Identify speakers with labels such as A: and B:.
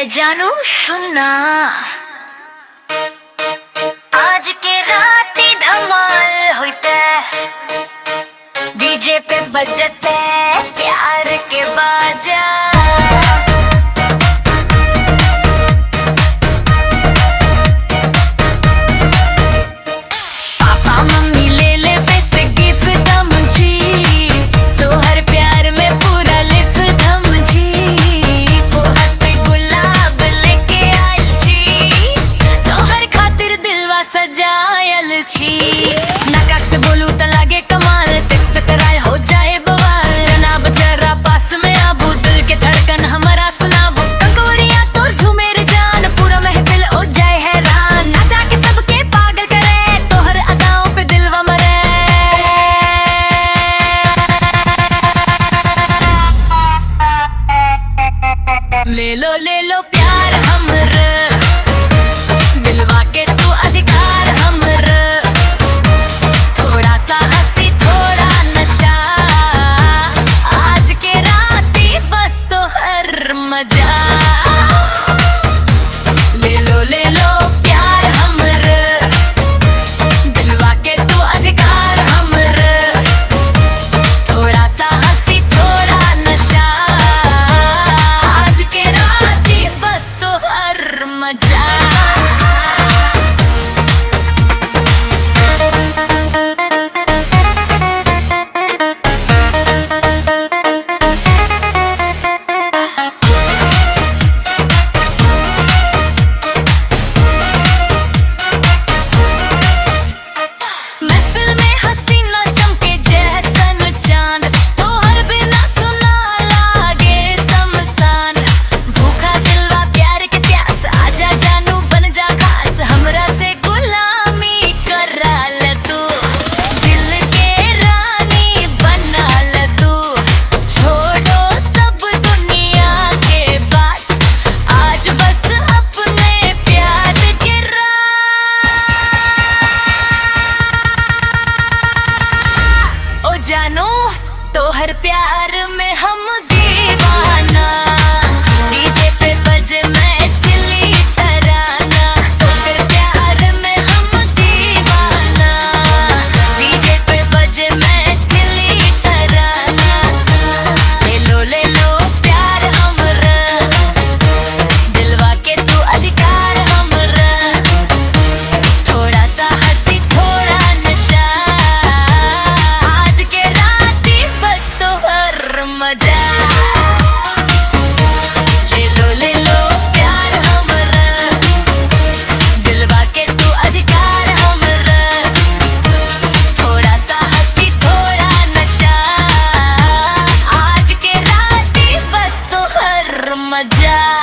A: जानू सुनना, आज के राती धमाल होते, डीजे पे बजते प्यार के बाजा। नकाक से बोलू तो लागे कमाल, तिक तराय हो जाए बवाल। जनाब जरा पास में आबू, दिल के धड़कन हमारा सुनाबू। कंकोड़िया तो झूमेर जान, पूरा महफिल हो जाए हैरान। नाचा के सबके पागल करे, तोहर अदाओं पे दिलवा मरे। ले लो प्यार हमरे, दिलवा के तू अधिकार हमरे। ले लो प्यार हमरे, दिलवा के तू अधिकार हमरे। थोड़ा सा हंसी थोड़ा नशा, आज के रात ही बस तो हर मजा। जानू तोहर प्यार में हम दीवाना, डीजे पे बजे मैथिली तराना। तोहर प्यार में हम दीवाना, डीजे पे बजे मैथिली तराना। ले लो प्यार हमरा, दिलवा के तू अधिकार हमरा। थोड़ा सा हंसी थोड़ा नशा, मजा। ले लो प्यार हमरा, दिलवा के तू अधिकार हमरा। थोड़ा सा हंसी थोड़ा नशा, आज के रात ही बस तो हर मजा।